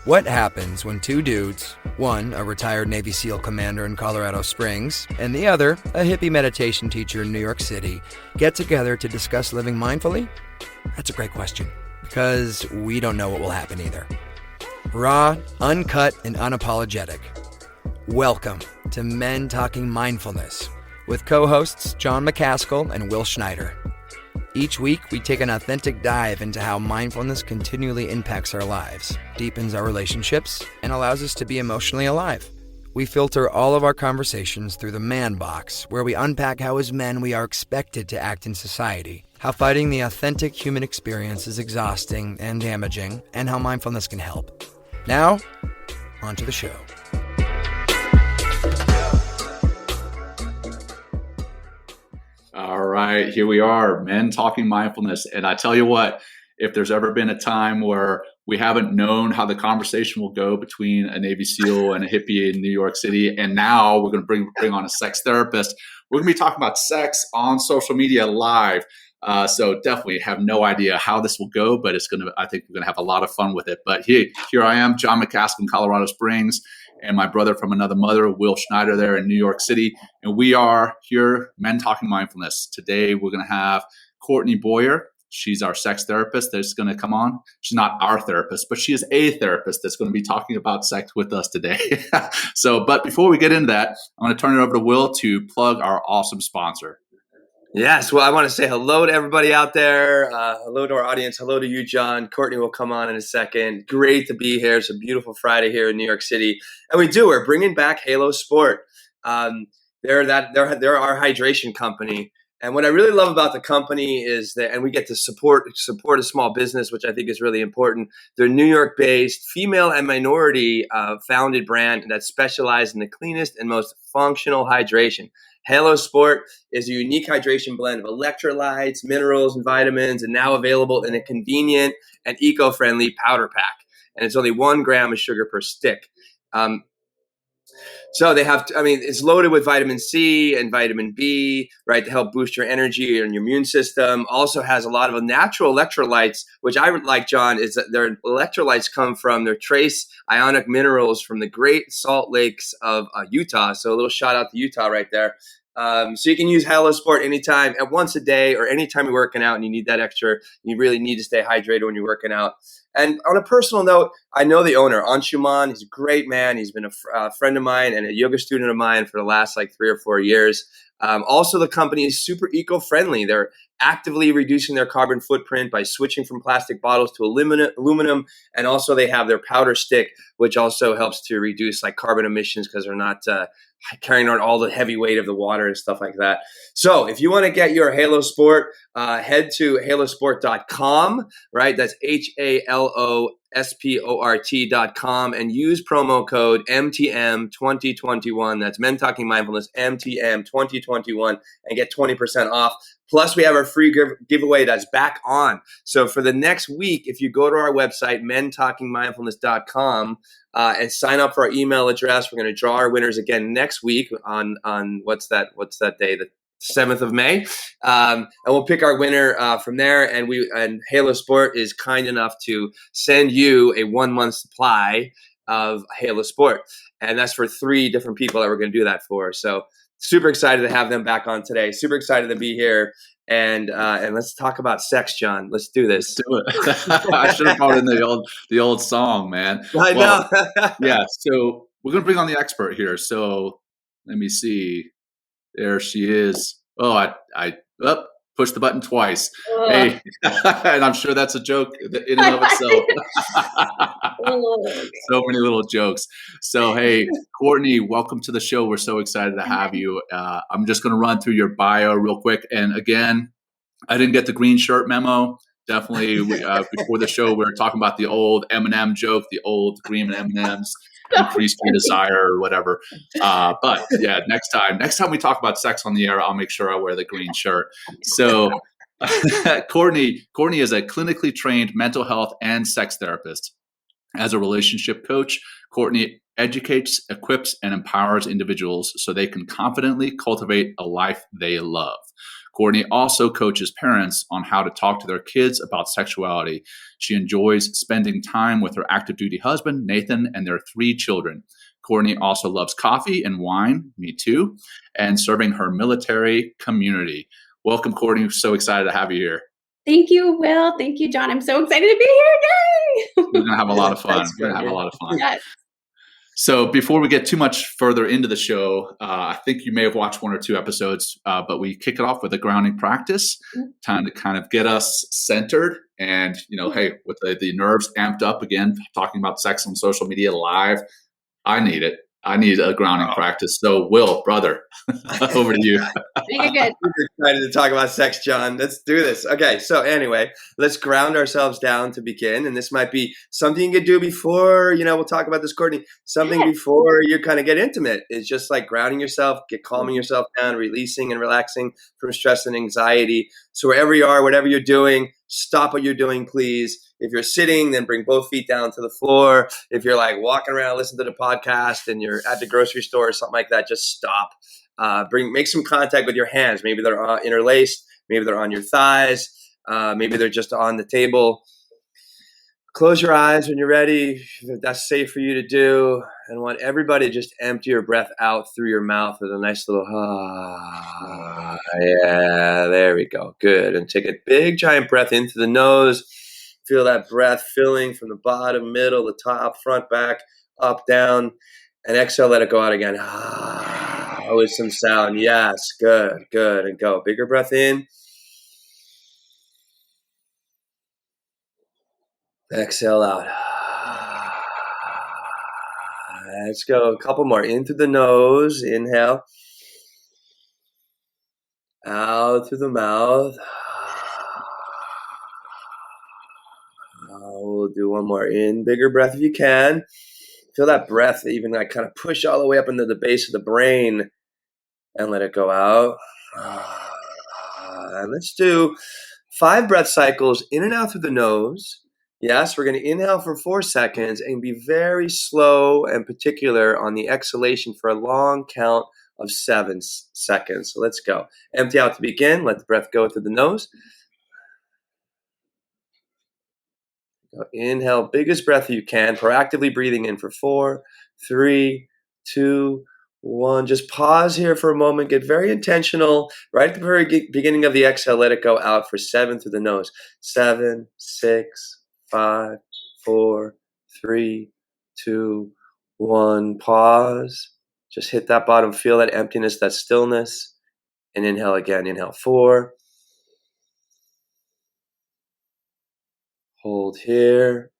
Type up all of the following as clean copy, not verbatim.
What happens when two dudes, one a retired Navy SEAL commander in Colorado Springs, and the other a hippie meditation teacher in New York City, get together to discuss living mindfully? That's a great question, because we don't know what will happen either. Raw, uncut, and unapologetic. Welcome to Men Talking Mindfulness with co-hosts John McCaskill and Will Schneider. Each week, we take an authentic dive into how mindfulness continually impacts our lives, deepens our relationships, and allows us to be emotionally alive. We filter all of our conversations through the man box, where we unpack how as men we are expected to act in society, how fighting the authentic human experience is exhausting and damaging, and how mindfulness can help. Now, on to the show. All right, here we are, Men Talking Mindfulness. And I tell you what, if there's ever been a time where we haven't known how the conversation will go between a Navy SEAL and a hippie in New York City, and now we're going to bring on a sex therapist, we're going to be talking about sex on social media live. So definitely have no idea how this will go, but I think we're going to have a lot of fun with it. But here I am, John McCaskill in Colorado Springs, and my brother from another mother, Will Schneider, there in New York City. And we are here, Men Talking Mindfulness. Today, we're going to have Courtney Boyer. She's our sex therapist that's going to come on. She's not our therapist, but she is a therapist that's going to be talking about sex with us today. But before we get into that, I'm going to turn it over to Will to plug our awesome sponsor. Yes. Well, I want to say hello to everybody out there. Hello to our audience. Hello to you, John. Courtney will come on in a second. Great to be here. It's a beautiful Friday here in New York City. And we're bringing back Halo Sport. They're our hydration company. And what I really love about the company is that, and we get to support a small business, which I think is really important. They're New York-based, female and minority founded brand that specializes in the cleanest and most functional hydration. Halo Sport is a unique hydration blend of electrolytes, minerals, and vitamins, and now available in a convenient and eco-friendly powder pack. And it's only 1 gram of sugar per stick. So they have, it's loaded with vitamin C and vitamin B, right, to help boost your energy and your immune system. Also has a lot of natural electrolytes, which I would like, John, is that their electrolytes come from their trace ionic minerals from the Great Salt Lakes of Utah. So a little shout out to Utah right there. So you can use Halo Sport anytime, at once a day, or anytime you're working out and you need that extra. You really need to stay hydrated when you're working out. And on a personal note, I know the owner, Anshuman. He's a great man. He's been a friend of mine and a yoga student of mine for the last 3 or 4 years. Also, the company is super eco-friendly. They're actively reducing their carbon footprint by switching from plastic bottles to aluminum. And also they have their powder stick, which also helps to reduce carbon emissions because they're not carrying on all the heavy weight of the water and stuff like that. So if you want to get your Halo Sport, head to halosport.com, right? That's HALOSPORT.com, and use promo code MTM2021. That's Men Talking Mindfulness, MTM2021, and get 20% off. Plus, we have our free giveaway that's back on. So for the next week, if you go to our website, mentalkingmindfulness.com, and sign up for our email address, we're going to draw our winners again next week on what's that day? The 7th of May. And we'll pick our winner from there. And Halo Sport is kind enough to send you a 1-month supply of Halo Sport. And that's for 3 different people that we're going to do that for. So super excited to have them back on today. Super excited to be here. And let's talk about sex, John. Let's do this. Let's do it. I should have brought in the old song, man. I know. Yeah. So we're going to bring on the expert here. So let me see. There she is. Oh, I pushed the button twice. Hey, and I'm sure that's a joke in and of itself. So many little jokes. So, hey, Courtney, welcome to the show. We're so excited to have you. I'm just going to run through your bio real quick. And again, I didn't get the green shirt memo. Definitely, before the show, we were talking about the old M&M joke, the old green M&Ms. Increase your desire or whatever. But yeah, next time we talk about sex on the air, I'll make sure I wear the green shirt. So Courtney is a clinically trained mental health and sex therapist. As a relationship coach, Courtney educates, equips, and empowers individuals so they can confidently cultivate a life they love. Courtney also coaches parents on how to talk to their kids about sexuality. She enjoys spending time with her active duty husband, Nathan, and their 3 children. Courtney also loves coffee and wine, me too, and serving her military community. Welcome, Courtney. So excited to have you here. Thank you, Will. Thank you, John. I'm so excited to be here. We're going to have a lot of fun. Thanks, We're going to have a lot of fun. Yes. So before we get too much further into the show, I think you may have watched 1 or 2 episodes, but we kick it off with a grounding practice, time to kind of get us centered and, hey, with the nerves amped up again, talking about sex on social media live, I need it. I need a grounding practice. So Will, brother, over to you. Very good. I'm excited to talk about sex, John. Let's do this. Okay, so anyway, let's ground ourselves down to begin. And this might be something you could do before, we'll talk about this, Courtney, something before you kind of get intimate. It's just like grounding yourself, calming yourself down, releasing and relaxing from stress and anxiety. So wherever you are, whatever you're doing, stop what you're doing, please. If you're sitting, then bring both feet down to the floor. If you're like walking around, listen to the podcast and you're at the grocery store or something like that, just stop. Make some contact with your hands. Maybe they're interlaced. Maybe they're on your thighs. Maybe they're just on the table. Close your eyes when you're ready. If that's safe for you to do. And I want everybody to just empty your breath out through your mouth with a nice little yeah, there we go. Good. And take a big giant breath into the nose. Feel that breath filling from the bottom, middle, the top, front, back, up, down. And exhale, let it go out again. With some sound. Yes, good. And go. Bigger breath in. Exhale out. Let's go. A couple more. In through the nose. Inhale. Out through the mouth. We'll do one more. In. Bigger breath if you can. Feel that breath even like kind of push all the way up into the base of the brain and let it go out. And let's do 5 breath cycles in and out through the nose. Yes, we're going to inhale for 4 seconds and be very slow and particular on the exhalation for a long count of 7 seconds. So let's go. Empty out to begin. Let the breath go through the nose. Inhale, biggest breath you can, proactively breathing in for 4, 3, 2, 1. Just pause here for a moment. Get very intentional. Right at the very beginning of the exhale, let it go out for 7 through the nose. 7, 6, 5, 4, 3, 2, 1. Pause. Just hit that bottom. Feel that emptiness, that stillness. And inhale again. Inhale 4. Hold here.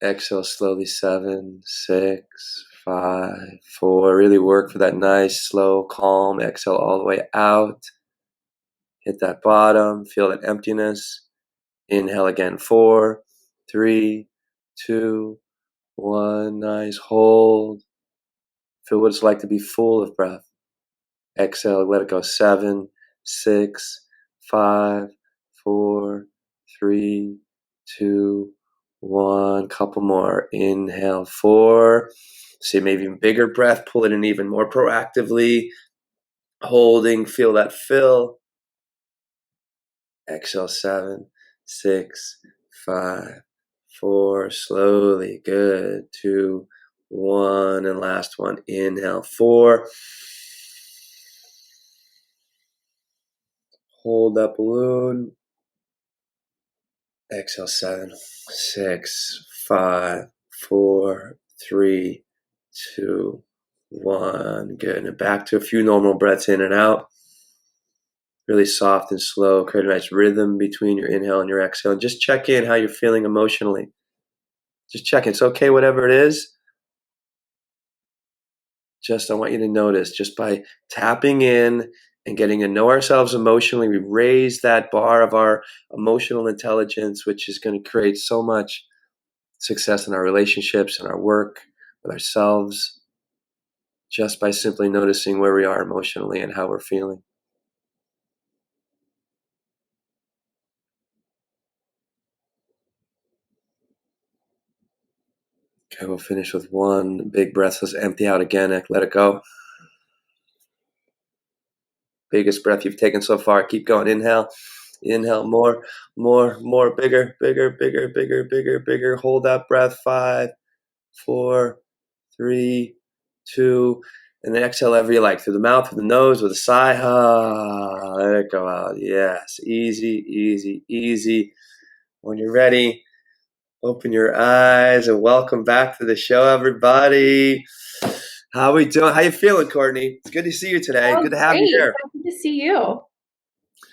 Exhale slowly. 7, 6, 5, 4. Really work for that nice, slow, calm exhale all the way out. Hit that bottom. Feel that emptiness. Inhale again. 4, 3, 2, 1. Nice. Hold. Feel what it's like to be full of breath. Exhale. Let it go. 7, 6, 5, 4, 3, 2, 1. Couple more. Inhale 4. See, maybe even bigger breath. Pull it in even more proactively. Holding. Feel that fill. Exhale 7, 6, 5, 4. Slowly. Good. 2, 1. And last one. Inhale 4. Hold that balloon. Exhale 7, 6, 5, 4, 3, 2, 1. Good. And back to a few normal breaths in and out. Really soft and slow. Create a nice rhythm between your inhale and your exhale. And just check in how you're feeling emotionally. Just check in. It's okay, whatever it is. Just I want you to notice, just by tapping in and getting to know ourselves emotionally, we raise that bar of our emotional intelligence, which is going to create so much success in our relationships and our work with ourselves, just by simply noticing where we are emotionally and how we're feeling. Okay, we'll finish with 1 big breath. Let's empty out again. Let it go. Biggest breath you've taken so far. Keep going. Inhale, more, bigger, bigger, bigger, bigger, bigger, bigger. Hold that breath. 5, 4, 3, 2, and then exhale however you like, through the mouth, through the nose, with a sigh. Let it go out. Yes, easy, easy, easy. When you're ready, open your eyes and welcome back to the show, everybody. How we doing? How you feeling, Courtney? It's good to see you today. Oh, Good to have great. you here. Good to see you.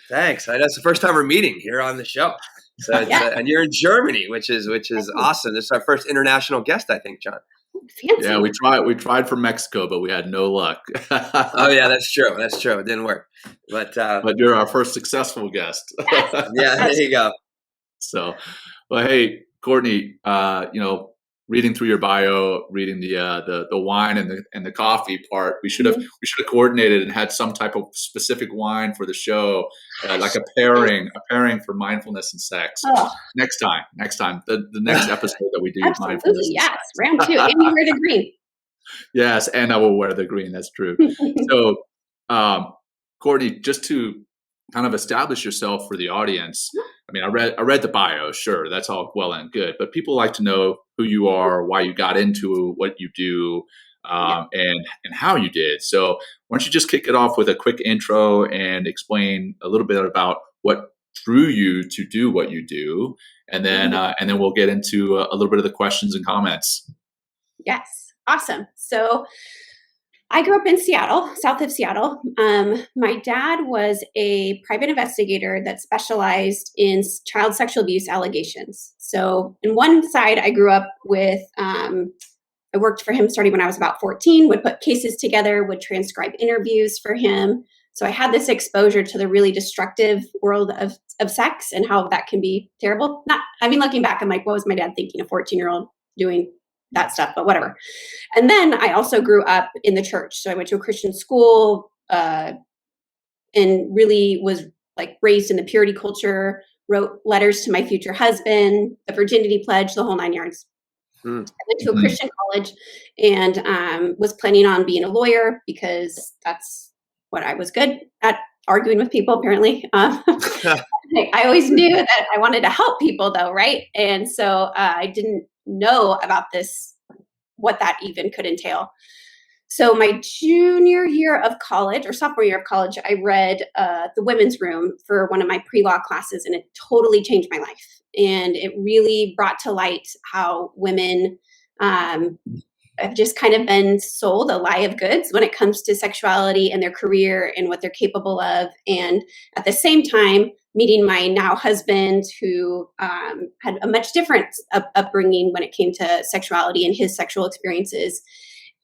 Thanks. I know it's the first time we're meeting here on the show. So it's, Yeah. and you're in Germany, which is awesome. This is our first international guest, I think, John. Fancy. Yeah, we tried for Mexico, but we had no luck. Oh yeah, that's true. It didn't work. But you're our first successful guest. Yes. yeah, there you go. So, well, hey, Courtney, reading through your bio, reading the wine and the coffee part, we should have coordinated and had some type of specific wine for the show, like a pairing for mindfulness and sex. Oh. Next time, the next episode that we do mindfulness. Absolutely, yes. Round 2, and you wear the green. Yes, and I will wear the green. That's true. So, Courtney, just to kind of establish yourself for the audience. I mean, I read the bio. Sure, that's all well and good, but people like to know who you are, why you got into what you do, and how you did. So, why don't you just kick it off with a quick intro and explain a little bit about what drew you to do what you do, and then we'll get into a little bit of the questions and comments. Yes, awesome. So, I grew up in Seattle, south of Seattle. My dad was a private investigator that specialized in child sexual abuse allegations. So in one side, I grew up with, I worked for him starting when I was about 14, would put cases together, would transcribe interviews for him. So I had this exposure to the really destructive world of sex and how that can be terrible. Looking back, I'm like, what was my dad thinking? A 14-year-old doing that stuff, but whatever. And then I also grew up in the church. So I went to a Christian school and really was like raised in the purity culture, wrote letters to my future husband, the virginity pledge, the whole 9 yards. I went to a Christian college and was planning on being a lawyer because that's what I was good at, arguing with people, apparently. I always knew that I wanted to help people though, right? And so I didn't know about this, what that even could entail. So my junior year of college or sophomore year of college, I read The Women's Room for one of my pre-law classes, and it totally changed my life. And it really brought to light how women have just kind of been sold a lie of goods when it comes to sexuality and their career and what they're capable of. And at the same time, meeting my now husband, who had a much different upbringing when it came to sexuality and his sexual experiences.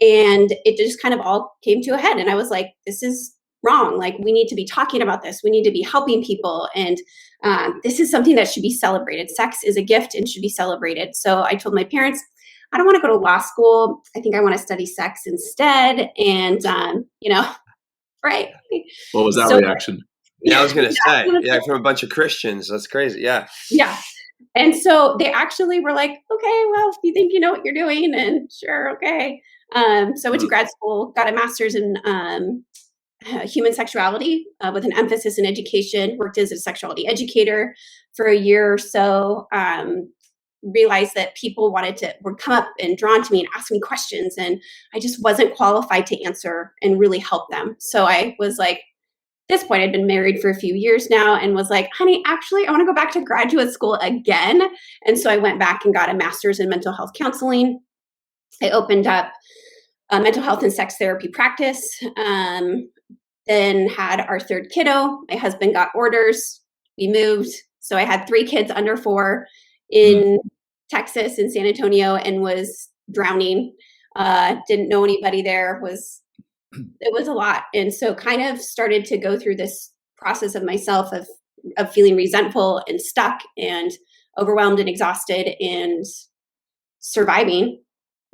And it just kind of all came to a head. And I was like, this is wrong. Like, we need to be talking about this. We need to be helping people. And this is something that should be celebrated. Sex is a gift and should be celebrated. So I told my parents, I don't want to go to law school. I think I want to study sex instead. And, right. What was that reaction? Yeah, I was going to say, from a bunch of Christians. That's crazy. Yeah. Yeah. And so they actually were like, okay, well, if you think you know what you're doing, and sure. Okay. So I went to grad school, got a master's in human sexuality with an emphasis in education, worked as a sexuality educator for a year or so, realized that people would come up and drawn to me and ask me questions, and I just wasn't qualified to answer and really help them. So I was like, at this point, I'd been married for a few years now and was like, honey, actually, I want to go back to graduate school again. And so I went back and got a master's in mental health counseling. I opened up a mental health and sex therapy practice, then had our third kiddo. My husband got orders. We moved. So I had 3 kids under 4 in Texas, in San Antonio, and was drowning. Didn't know anybody there. It was a lot. And so kind of started to go through this process of myself of feeling resentful and stuck and overwhelmed and exhausted and surviving.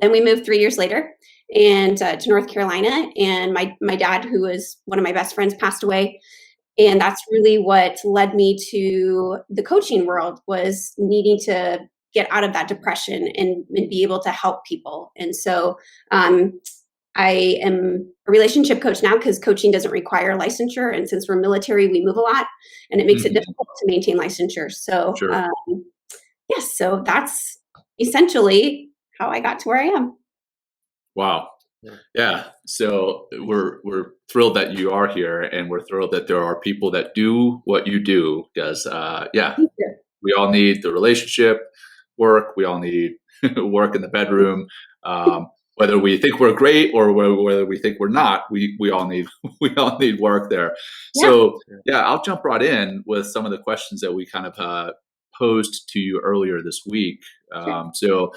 Then we moved 3 years later and to North Carolina, and my dad, who was one of my best friends, passed away. And that's really what led me to the coaching world, was needing to get out of that depression and be able to help people. And so I am a relationship coach now because coaching doesn't require licensure. And since we're military, we move a lot and it makes it difficult to maintain licensure. So, Sure. yes, so that's essentially how I got to where I am. Wow. Yeah. So we're thrilled that you are here, and we're thrilled that there are people that do what you do, because we all need the relationship work. We all need work in the bedroom. Whether we think we're great or whether we think we're not, we all need work there. Yeah. So I'll jump right in with some of the questions that we kind of posed to you earlier this week. Sure. So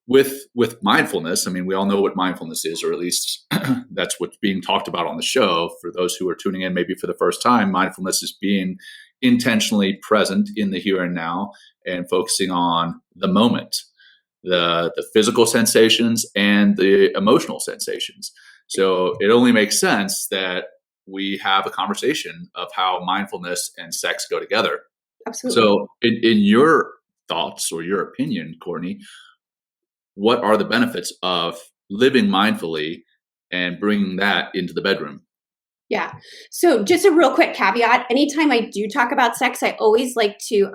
with mindfulness, I mean, we all know what mindfulness is, or at least that's what's being talked about on the show. For those who are tuning in maybe for the first time, mindfulness is being intentionally present in the here and now and focusing on the moment, the physical sensations and the emotional sensations. So it only makes sense that we have a conversation of how mindfulness and sex go together. Absolutely. So in your thoughts or your opinion, Courtney, what are the benefits of living mindfully and bringing that into the bedroom? Yeah. So just a real quick caveat. Anytime I do talk about sex, I always like to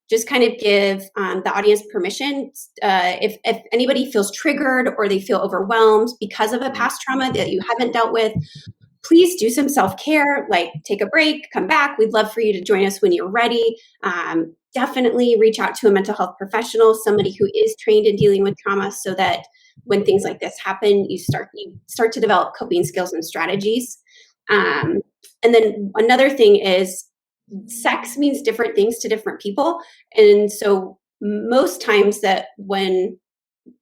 just kind of give the audience permission. If anybody feels triggered or they feel overwhelmed because of a past trauma that you haven't dealt with, please do some self-care, like take a break, come back. We'd love for you to join us when you're ready. Definitely reach out to a mental health professional, somebody who is trained in dealing with trauma, so that when things like this happen, you start to develop coping skills and strategies. And then another thing is sex means different things to different people. And so most times that when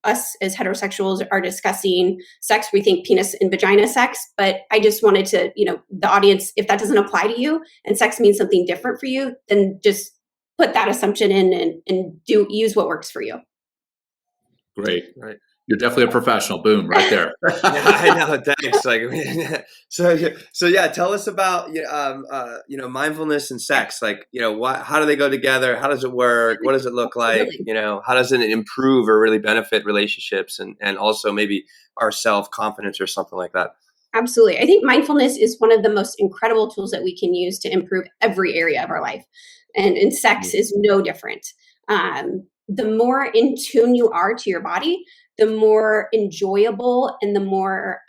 us as heterosexuals are discussing sex, we think penis and vagina sex. But I just wanted to, the audience, if that doesn't apply to you and sex means something different for you, then just put that assumption in and use what works for you. Great. Right. You're definitely a professional. Boom, right there. Yeah, I know. Thanks. So yeah, tell us about mindfulness and sex. Like, how do they go together? How does it work? What does it look like? How does it improve or really benefit relationships and also maybe our self-confidence or something like that? Absolutely. I think mindfulness is one of the most incredible tools that we can use to improve every area of our life. And sex is no different. The more in tune you are to your body, the more enjoyable and the more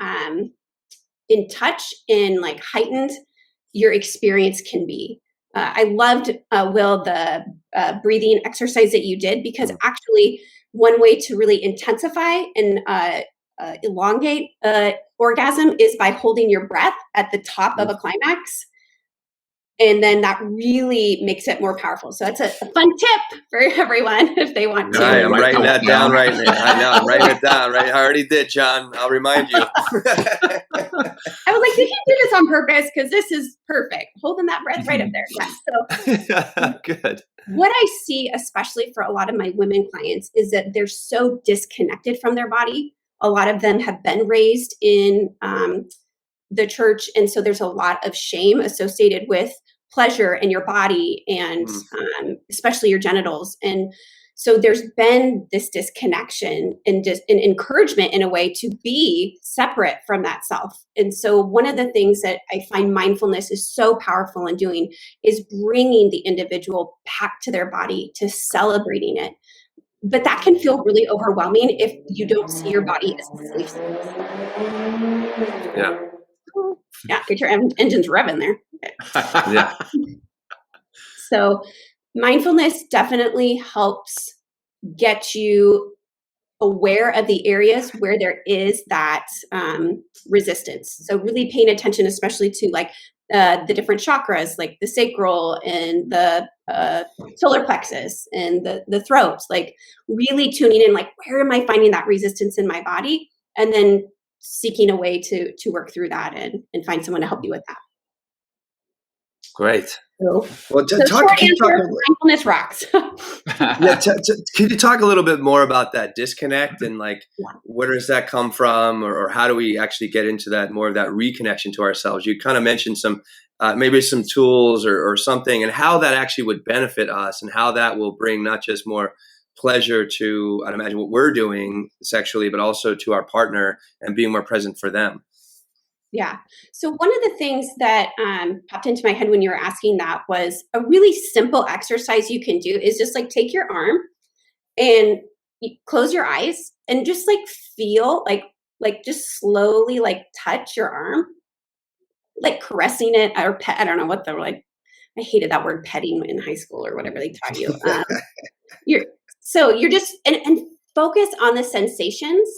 in touch and like heightened your experience can be. I loved, Will, the breathing exercise that you did, because actually one way to really intensify and elongate orgasm is by holding your breath at the top of a climax. And then that really makes it more powerful. So that's a fun tip for everyone if they want to. I'm writing that down right now. I know, I'm writing it down. Right, I already did, John. I'll remind you. I was like, did he do this on purpose? Because this is perfect. Holding that breath right up there. Yeah. So good. What I see, especially for a lot of my women clients, is that they're so disconnected from their body. A lot of them have been raised in the church. And so there's a lot of shame associated with pleasure in your body and especially your genitals. And so there's been this disconnection and encouragement in a way to be separate from that self. And so one of the things that I find mindfulness is so powerful in doing is bringing the individual back to their body, to celebrating it. But that can feel really overwhelming if you don't see your body as a safe space. Yeah. Yeah, get your engines revving there. Okay. Yeah. So mindfulness definitely helps get you aware of the areas where there is that resistance. So really paying attention, especially to like the different chakras, like the sacral and the solar plexus and the throat, like really tuning in, like, where am I finding that resistance in my body? And then seeking a way to work through that and find someone to help you with that. Great. Well, mindfulness rocks. Yeah, can you talk a little bit more about that disconnect and like where does that come from, or how do we actually get into that, more of that reconnection to ourselves? You kind of mentioned some maybe some tools or something, and how that actually would benefit us and how that will bring not just more pleasure to, I'd imagine, what we're doing sexually, but also to our partner and being more present for them. Yeah. So one of the things that popped into my head when you were asking that was a really simple exercise you can do is just like take your arm and you close your eyes and just like feel like just slowly like touch your arm, like caressing it or pet. I don't know what the like. I hated that word petting in high school or whatever they taught you. You're just and focus on the sensations.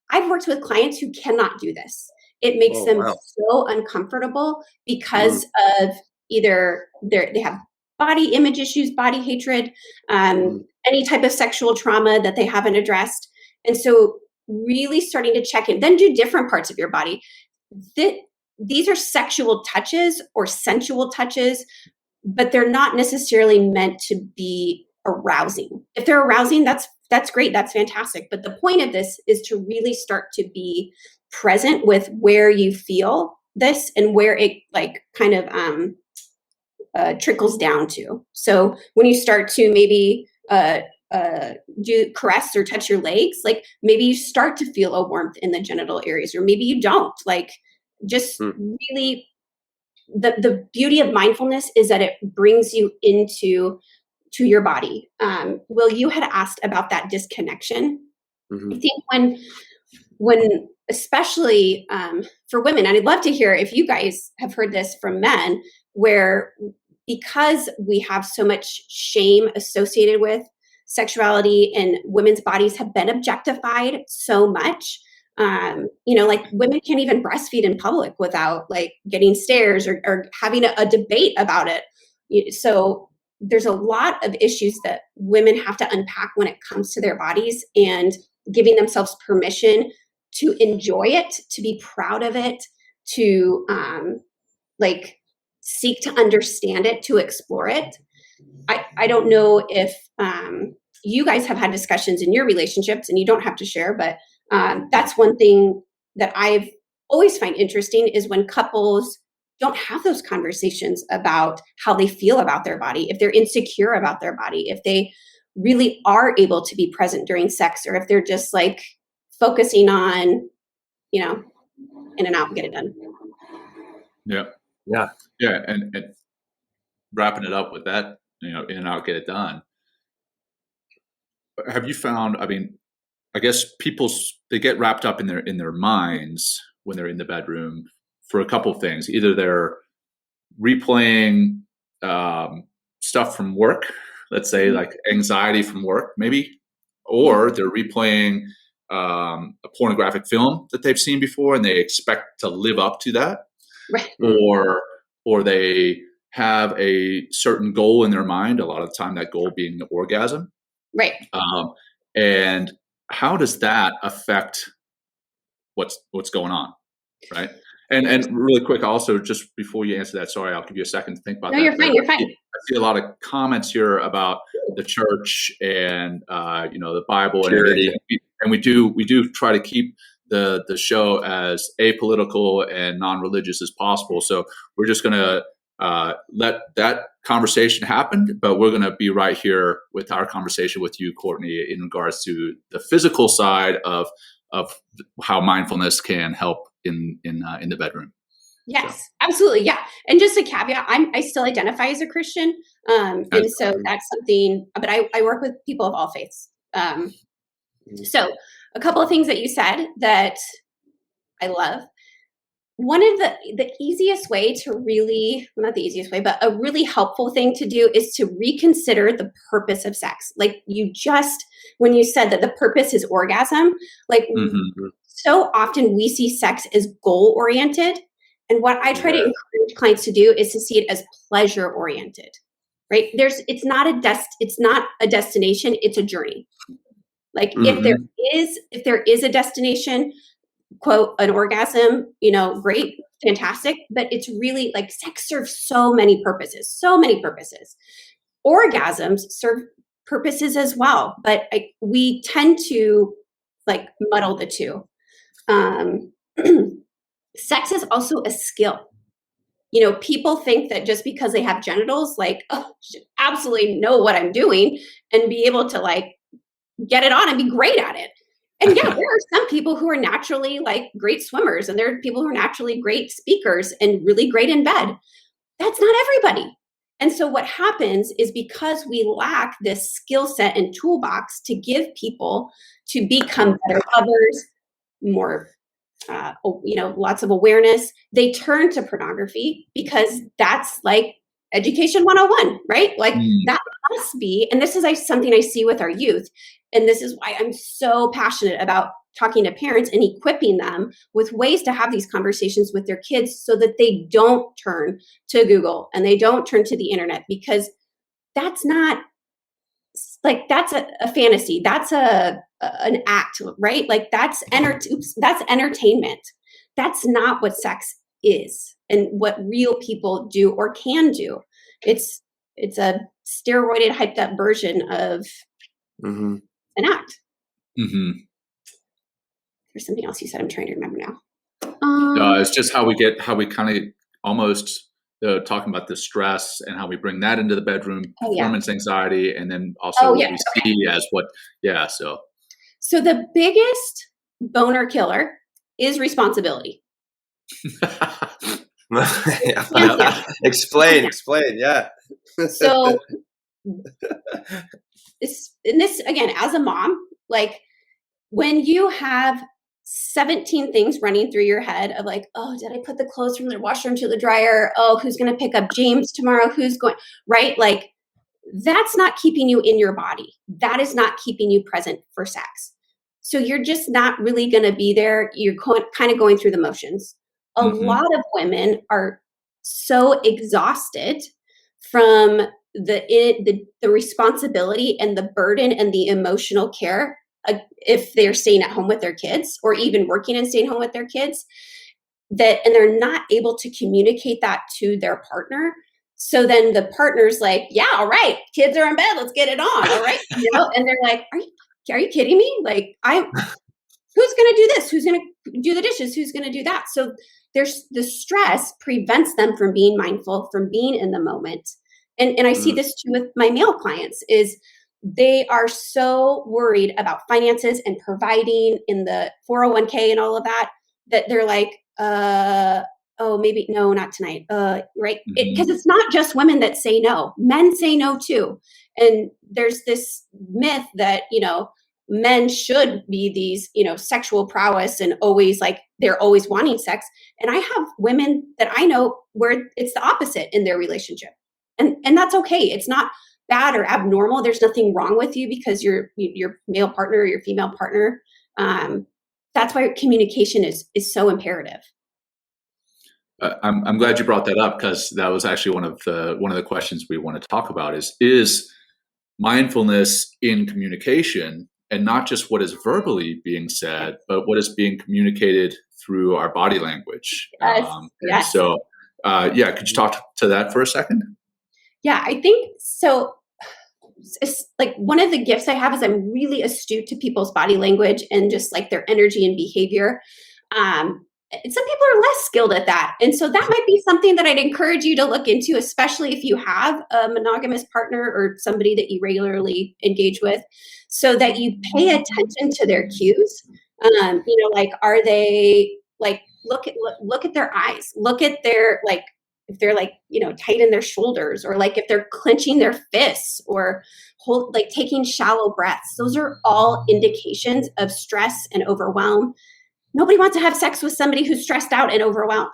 I've worked with clients who cannot do this. It makes them so uncomfortable because of either they have body image issues, body hatred, any type of sexual trauma that they haven't addressed. And so really starting to check in, then do different parts of your body. These are sexual touches or sensual touches, but they're not necessarily meant to be arousing. If they're arousing, that's great. That's fantastic. But the point of this is to really start to be present with where you feel this and where it like kind of trickles down to. So when you start to maybe do caress or touch your legs, like maybe you start to feel a warmth in the genital areas, or maybe you don't. Like just really the beauty of mindfulness is that it brings you into your body. Will, you had asked about that disconnection. I think when especially for women, and I'd love to hear if you guys have heard this from men, where because we have so much shame associated with sexuality and women's bodies have been objectified so much, like women can't even breastfeed in public without like getting stares or having a debate about it. So there's a lot of issues that women have to unpack when it comes to their bodies, and giving themselves permission to enjoy it, to be proud of it, to like seek to understand it, to explore it. I don't know if you guys have had discussions in your relationships, and you don't have to share, but that's one thing that I've always find interesting is when couples don't have those conversations about how they feel about their body, if they're insecure about their body, if they really are able to be present during sex, or if they're just like focusing on, in and out, get it done. Yeah. And wrapping it up with that, in and out, get it done. Have you found, I guess they get wrapped up in their minds when they're in the bedroom for a couple of things. Either they're replaying stuff from work, let's say like anxiety from work, maybe, or they're replaying a pornographic film that they've seen before and they expect to live up to that, right? Or they have a certain goal in their mind. A lot of the time, that goal being the orgasm, right? And how does that affect what's going on, right? And really quick, also, just before you answer that, sorry, I'll give you a second to think about that. No, you're fine. You're fine. I see a lot of comments here about the church and the Bible and everything. And we do try to keep the show as apolitical and non-religious as possible. So we're just going to let that conversation happen, but we're going to be right here with our conversation with you, Courtney, in regards to the physical side of how mindfulness can help in the bedroom. Yes, absolutely. Yeah. And just a caveat, I still identify as a Christian. And so that's something, but I work with people of all faiths. So a couple of things that you said that I love. One of the easiest way to really, well, not the easiest way, but a really helpful thing to do is to reconsider the purpose of sex. Like when you said that the purpose is orgasm, like so often we see sex as goal oriented. And what I try to encourage clients to do is to see it as pleasure oriented, right? It's not a destination, it's a journey. Like if there is a destination, quote, an orgasm, great, fantastic. But it's really like sex serves so many purposes. Orgasms serve purposes as well. But we tend to like muddle the two. Sex is also a skill. People think that just because they have genitals, like, oh, I should absolutely know what I'm doing and be able to like get it on and be great at it. And yeah, there are some people who are naturally like great swimmers, and there are people who are naturally great speakers and really great in bed. That's not everybody. And so what happens is, because we lack this skill set and toolbox to give people to become better lovers, more, lots of awareness, they turn to pornography, because that's like education 101, right? Like that must be, and this is something I see with our youth. And this is why I'm so passionate about talking to parents and equipping them with ways to have these conversations with their kids, so that they don't turn to Google and they don't turn to the internet, because that's not like, that's a fantasy. That's an act, right? Like that's entertainment. That's not what sex is and what real people do or can do. It's a steroided, hyped up version of an act. Mm-hmm. There's something else you said. I'm trying to remember now. It's just how we kind of almost talking about the stress and how we bring that into the bedroom, performance anxiety, and then also what we see as what, So the biggest boner killer is responsibility. Explain. Yeah. So this again, as a mom, like when you have 17 things running through your head of like, oh, did I put the clothes from the washroom to the dryer? Oh, who's going to pick up James tomorrow? Who's going, right? Like that's not keeping you in your body. That is not keeping you present for sex. So you're just not really going to be there. You're kind of going through the motions. A lot of women are so exhausted from the responsibility and the burden and the emotional care, if they're staying at home with their kids or even working and staying home with their kids, and they're not able to communicate that to their partner. So then the partner's like, yeah, all right, kids are in bed, let's get it on. All right. And they're like, are you kidding me? Like, who's going to do this? Who's going to do the dishes? Who's going to do that? So there's the stress prevents them from being mindful, from being in the moment. And I see this too with my male clients, is they are so worried about finances and providing in the 401k and all of that, that they're like, oh, maybe no, not tonight. Right. Because it's not just women that say no, men say no too. And there's this myth that, men should be these, sexual prowess and always like, they're always wanting sex. And I have women that I know where it's the opposite in their relationship. And that's okay. It's not bad or abnormal. There's nothing wrong with you because your male partner or your female partner. That's why communication is so imperative. I'm glad you brought that up, because that was actually one of the questions we want to talk about is mindfulness in communication, and not just what is verbally being said, but what is being communicated through our body language. Yes. So, could you talk to that for a second? Yeah, I think so. It's like one of the gifts I have is I'm really astute to people's body language and just like their energy and behavior. Some people are less skilled at that. And so that might be something that I'd encourage you to look into, especially if you have a monogamous partner or somebody that you regularly engage with, so that you pay attention to their cues. Like, are they like, look at their eyes, look at their, like, if they're like, tight in their shoulders, or like if they're clenching their fists or taking shallow breaths. Those are all indications of stress and overwhelm. Nobody wants to have sex with somebody who's stressed out and overwhelmed,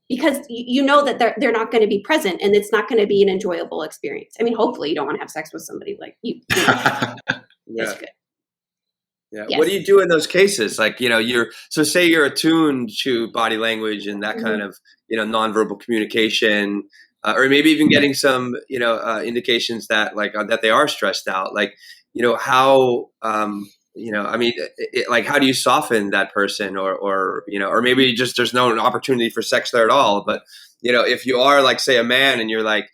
because that they're not going to be present, and it's not going to be an enjoyable experience. I mean, hopefully you don't want to have sex with somebody like you. That's good. Yeah. Yes. What do you do in those cases? Like, say you're attuned to body language and that kind of, nonverbal communication, or maybe even getting some, indications that that they are stressed out. Like, how, how do you soften that person, or maybe just there's no opportunity for sex there at all. But, if you are like, say, a man and you're like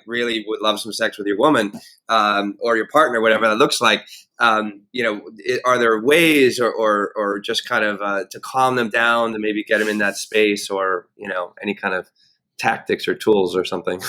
really would love some sex with your woman, or your partner, whatever that looks like, are there ways or just kind of to calm them down, to maybe get them in that space, or, any kind of tactics or tools or something?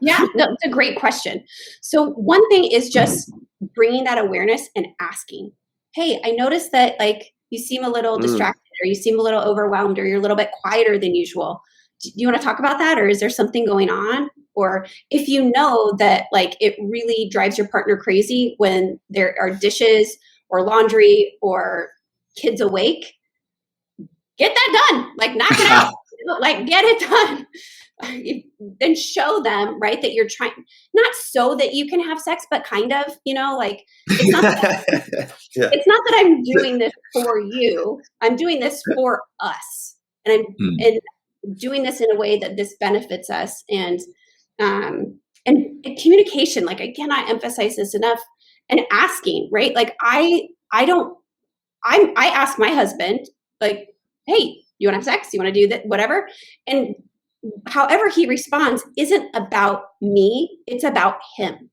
Yeah, no, it's a great question. So one thing is just bringing that awareness and asking, hey, I noticed that like you seem a little distracted or you seem a little overwhelmed or you're a little bit quieter than usual. Do you want to talk about that? Or is there something going on? Or if you know that like it really drives your partner crazy when there are dishes or laundry or kids awake, get that done. Like knock it out. Like get it done. Then show them, right, that you're trying, not so that you can have sex, but kind of, like it's not that, Yeah. it's not that I'm doing this for you. I'm doing this for us, and and doing this in a way that this benefits us. And communication, like I cannot emphasize this enough. And asking, right? Like I ask my husband, like, hey, you want to have sex? You want to do that? Whatever. And however he responds isn't about me, it's about him.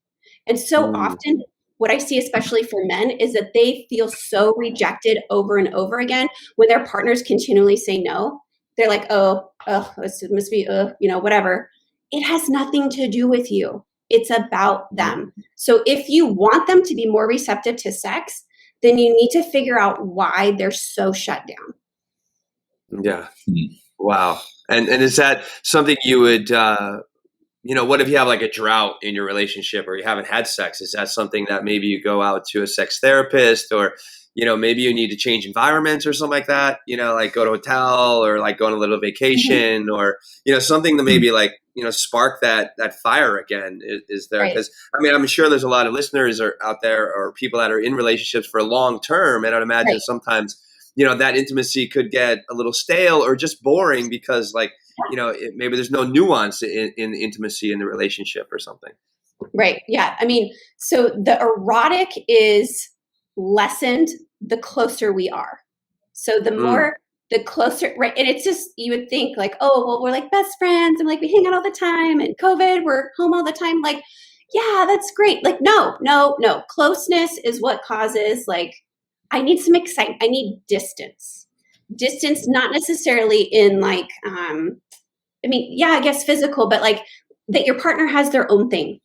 And so often what I see, especially for men, is that they feel so rejected over and over again when their partners continually say no. They're like, oh, it must be, whatever. It has nothing to do with you. It's about them. So if you want them to be more receptive to sex, then you need to figure out why they're so shut down. Yeah. Wow. And is that something you would, what if you have like a drought in your relationship or you haven't had sex? Is that something that maybe you go out to a sex therapist or, maybe you need to change environments or something like that, like go to a hotel or like go on a little vacation or, something to maybe like, spark that fire again is there. Because I'm sure there's a lot of listeners out there or people that are in relationships for long term. And I'd imagine sometimes, that intimacy could get a little stale or just boring because like, maybe there's no nuance in intimacy in the relationship or something. Right. Yeah. So the erotic is lessened the closer we are. So the closer, right. And it's just, you would think like, oh, well, we're like best friends and like we hang out all the time and COVID, we're home all the time. Like, yeah, that's great. Like, no. Closeness is what causes like, I need some excitement. I need distance, not necessarily in like, I guess physical, but like that your partner has their own thing,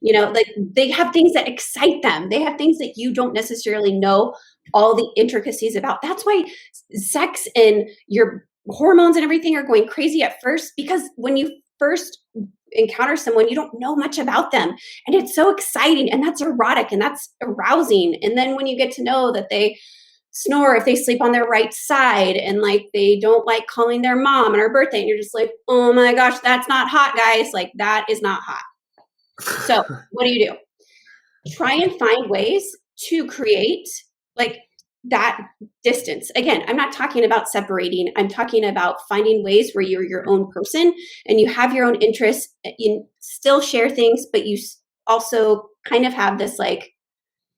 like they have things that excite them. They have things that you don't necessarily know all the intricacies about. That's why sex and your hormones and everything are going crazy at first, because when you first encounter someone, you don't know much about them. And it's so exciting and that's erotic and that's arousing. And then when you get to know that they snore if they sleep on their right side and like they don't like calling their mom on her birthday, and you're just like, oh my gosh, that's not hot, guys. Like that is not hot. So what do? Try and find ways to create like that distance. Again, I'm not talking about separating. I'm talking about finding ways where you're your own person and you have your own interests. You still share things, but you also kind of have this like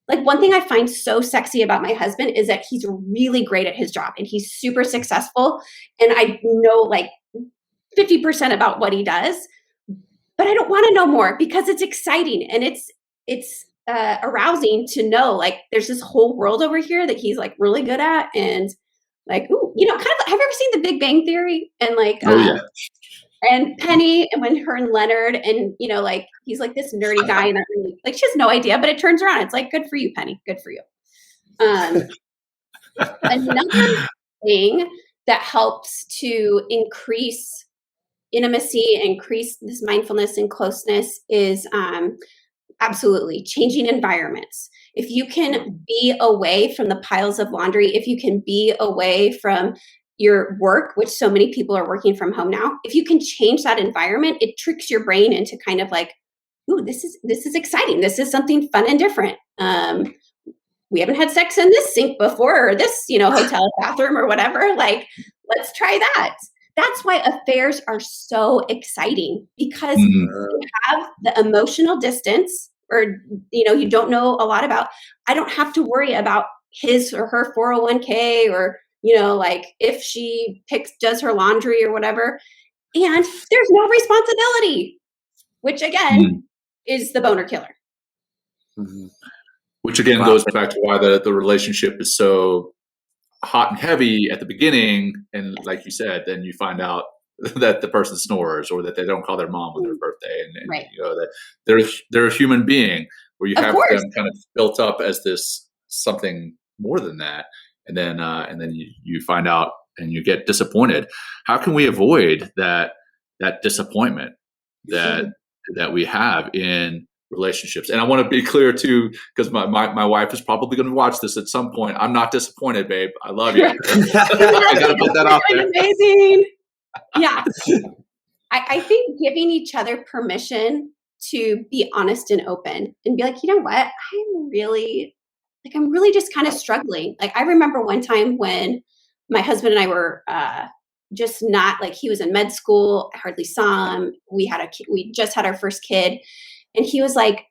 one thing I find so sexy about my husband is that he's really great at his job and he's super successful. And I know like 50% about what he does, but I don't want to know more because it's exciting and it's arousing to know like there's this whole world over here that he's like really good at. And like, ooh, kind of, have you ever seen The Big Bang Theory? And like, and Penny and when her and Leonard and, like, he's like this nerdy guy and like, she has no idea, but it turns around. It's like, good for you, Penny. Good for you. Another thing that helps to increase intimacy, increase this mindfulness and closeness is absolutely changing environments. If you can be away from the piles of laundry, if you can be away from your work, which so many people are working from home now, if you can change that environment, it tricks your brain into kind of like, ooh, this is exciting. This is something fun and different. We haven't had sex in this sink before, or this, hotel bathroom or whatever. Like, let's try that. That's why affairs are so exciting because you have the emotional distance or, you don't know a lot about. I don't have to worry about his or her 401k or, like if she does her laundry or whatever. And there's no responsibility, which again is the boner killer. Mm-hmm. Which again goes back to why the relationship is so hot and heavy at the beginning. And like you said, then you find out that the person snores, or that they don't call their mom on their birthday, and Right. that they're a human being, where you Of have course. them kind of built up as this something more than that, and then you find out and you get disappointed. How can we avoid that disappointment that we have in relationships? And I want to be clear too, because my wife is probably going to watch this at some point. I'm not disappointed, babe. I love you. I got to put that out there. Amazing. Yeah. I think giving each other permission to be honest and open and be like, you know what, I'm really just kind of struggling. Like, I remember one time when my husband and I were just not, like, he was in med school. I hardly saw him. We just had our first kid, and he was like,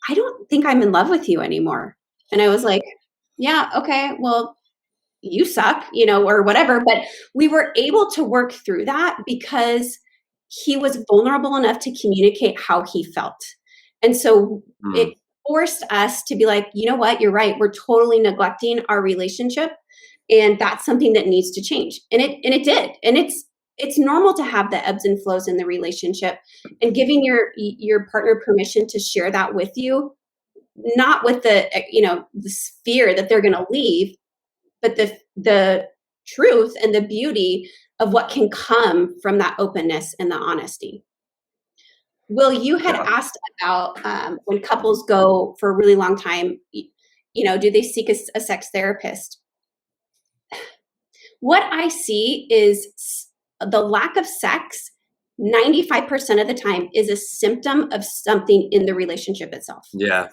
I don't think I'm in love with you anymore. And I was like, yeah, okay, well, you suck, or whatever. But we were able to work through that because he was vulnerable enough to communicate how he felt. And so it forced us to be like, you know what, you're right. We're totally neglecting our relationship. And that's something that needs to change. And it did. And it's normal to have the ebbs and flows in the relationship, and giving your partner permission to share that with you, not with this fear that they're going to leave, but the truth and the beauty of what can come from that openness and the honesty. Will, you had asked about when couples go for a really long time, do they seek a sex therapist? What I see is the lack of sex 95% of the time is a symptom of something in the relationship itself. Yeah.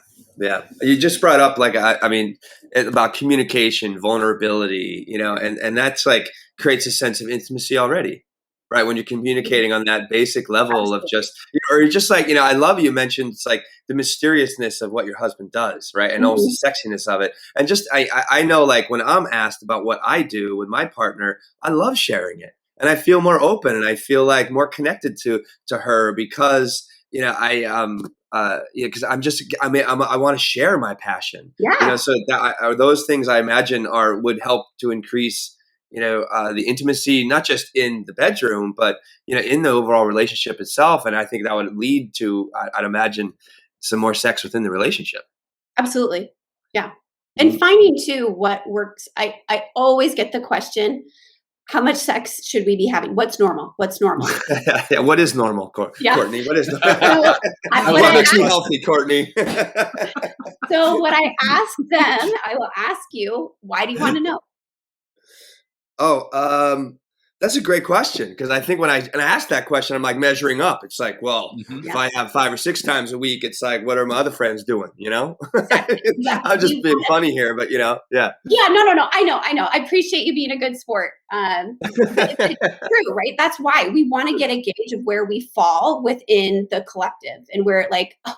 You just brought up, like, I mean, about communication, vulnerability, and that's like creates a sense of intimacy already, right? When you're communicating on that basic level of just, or you're just like, I love you mentioned, it's like the mysteriousness of what your husband does, right? And also the sexiness of it. And just, I know, like, when I'm asked about what I do with my partner, I love sharing it. And I feel more open, and I feel like more connected to her because, because I want to share my passion. Yeah. So that those things I imagine would help to increase, the intimacy, not just in the bedroom, but, in the overall relationship itself. And I think that would lead to, I'd imagine, some more sex within the relationship. Absolutely. Yeah. And finding too what works. I always get the question, how much sex should we be having? What's normal? Yeah, what is normal, Courtney? What is normal? Too healthy, Courtney. So what I ask them, I will ask you, why do you want to know? That's a great question, because I think when I ask that question, I'm like measuring up. It's like, well, if I have 5 or 6 times a week, it's like, what are my other friends doing? Exactly. I'm just being funny here, but yeah. Yeah, no. I know. I appreciate you being a good sport. It's true, right? That's why we want to get a gauge of where we fall within the collective, and where like, oh,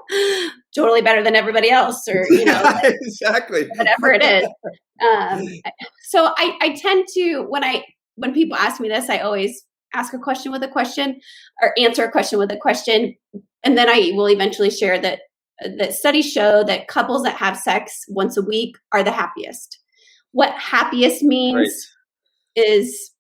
phew, totally better than everybody else, or exactly, whatever it is. So I tend to, when people ask me this, I always ask a question with a question, or answer a question with a question. And then I will eventually share that studies show that couples that have sex once a week are the happiest. What happiest means is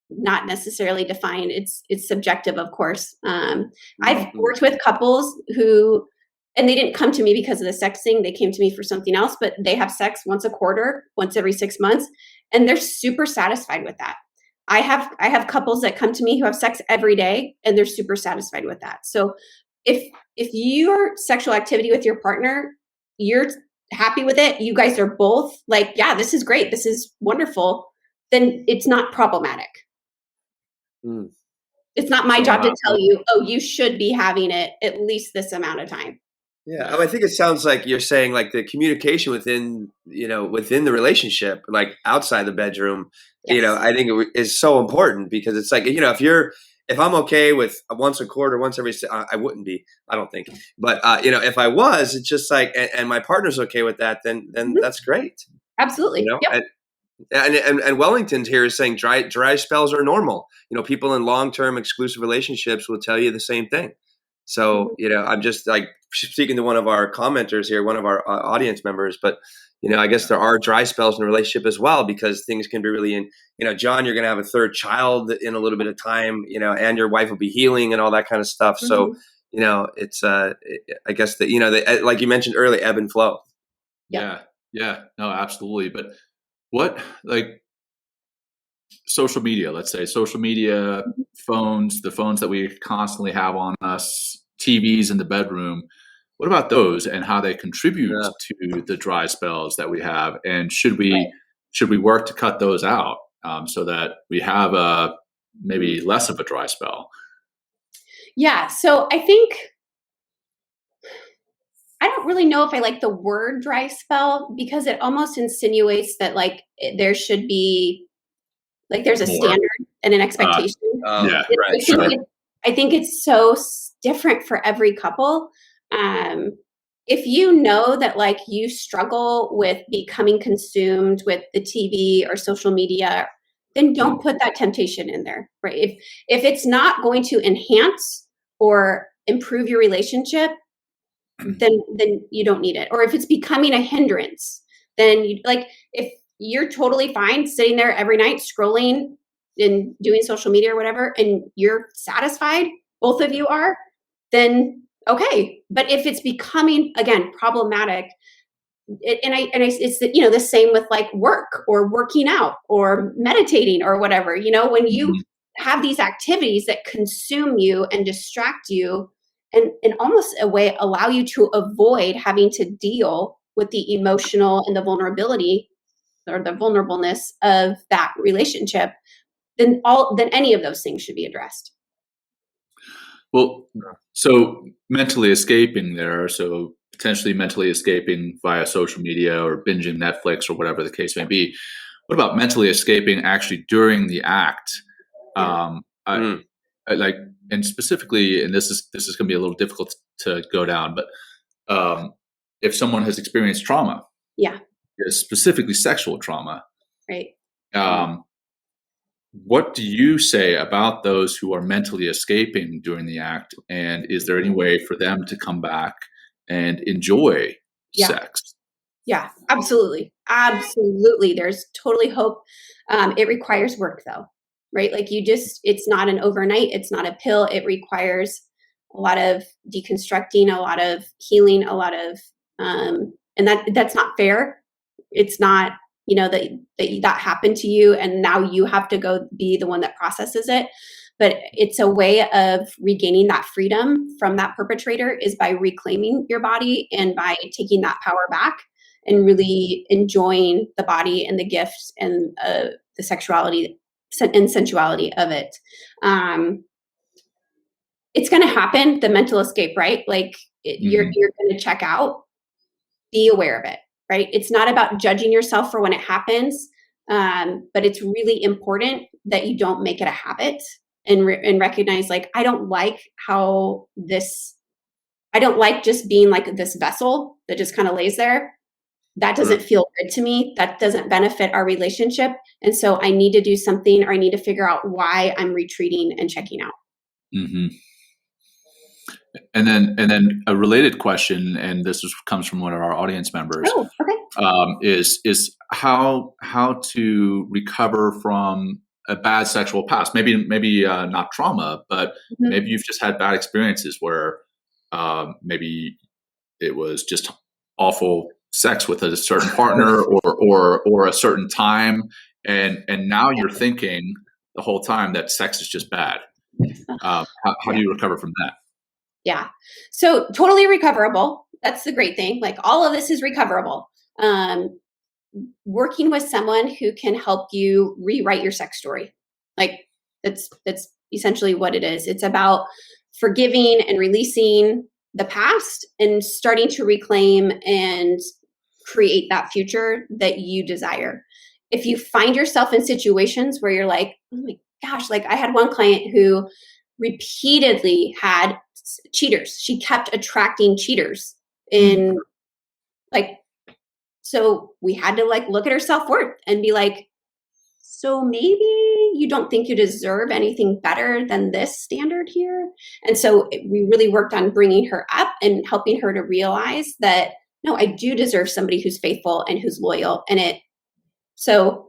not necessarily defined. It's subjective, of course. I've worked with couples who, and they didn't come to me because of the sex thing. They came to me for something else, but they have sex once a quarter, once every 6 months, and they're super satisfied with that. I have couples that come to me who have sex every day, and they're super satisfied with that. So if your sexual activity with your partner, you're happy with it, you guys are both like, yeah, this is great, this is wonderful, then it's not problematic. It's not my job to tell you, oh, you should be having it at least this amount of time. Yeah, I think it sounds like you're saying, like, the communication within the relationship, like outside the bedroom, I think it is so important, because it's like, if I'm okay with once a quarter, once every, I wouldn't be, I don't think, but if I was, it's just like, and my partner's okay with that, then that's great. Absolutely. Yep. And Wellington's here is saying dry spells are normal. People in long-term exclusive relationships will tell you the same thing. So, I'm just like speaking to one of our commenters here, one of our audience members, but I guess there are dry spells in a relationship as well, because things can be really John, you're going to have a third child in a little bit of time, and your wife will be healing and all that kind of stuff. Mm-hmm. So, it's, I guess that, like you mentioned earlier, ebb and flow. Yeah. No, absolutely. But what, like social media, let's say social media, phones, the phones that we constantly have on us, TVs in the bedroom, what about those and how they contribute to the dry spells that we have? And should we work to cut those out so that we have maybe less of a dry spell? Yeah. So I think, I don't really know if I like the word dry spell, because it almost insinuates that like there should be, like there's a standard and an expectation. Yeah, right. I think it's so different for every couple. If you know that like you struggle with becoming consumed with the TV or social media, then don't put that temptation in there, right? If it's not going to enhance or improve your relationship, then you don't need it. Or if it's becoming a hindrance, then if you're totally fine sitting there every night scrolling and doing social media or whatever, and you're satisfied, both of you are, then okay. But if it's becoming, again, problematic, it's the same with like work or working out or meditating or whatever, when you have these activities that consume you and distract you and in almost a way allow you to avoid having to deal with the emotional and the vulnerability or the vulnerableness of that relationship, then any of those things should be addressed. Well, so mentally escaping there, so potentially mentally escaping via social media or binging Netflix or whatever the case may be. What about mentally escaping actually during the act? And specifically, and this is going to be a little difficult to go down, but if someone has experienced trauma, specifically sexual trauma, right? What do you say about those who are mentally escaping during the act? And is there any way for them to come back and enjoy sex? Yeah, absolutely. Absolutely. There's totally hope. It requires work though, right? Like it's not an overnight, it's not a pill. It requires a lot of deconstructing, a lot of healing, a lot of, and that's not fair. It's not, that happened to you and now you have to go be the one that processes it. But it's a way of regaining that freedom from that perpetrator is by reclaiming your body and by taking that power back and really enjoying the body and the gifts and the sexuality and sensuality of it. It's going to happen, the mental escape, right? Like you're going to check out, be aware of it. Right? It's not about judging yourself for when it happens, but it's really important that you don't make it a habit and recognize, like, I don't like just being like this vessel that just kind of lays there. That doesn't feel good to me. That doesn't benefit our relationship. And so I need to do something, or I need to figure out why I'm retreating and checking out. Mm-hmm. And then a related question, and this comes from one of our audience members. Oh, okay. Is how to recover from a bad sexual past? Maybe not trauma, but maybe you've just had bad experiences where maybe it was just awful sex with a certain partner or a certain time, and now you're thinking the whole time that sex is just bad. How do you recover from that? Yeah. So totally recoverable. That's the great thing. Like all of this is recoverable. Working with someone who can help you rewrite your sex story. Like that's essentially what it is. It's about forgiving and releasing the past and starting to reclaim and create that future that you desire. If you find yourself in situations where you're like, oh my gosh, like I had one client who repeatedly had cheaters. She kept attracting cheaters so we had to like look at her self-worth and be like, so maybe you don't think you deserve anything better than this standard here? And so we really worked on bringing her up and helping her to realize that, no, I do deserve somebody who's faithful and who's loyal. So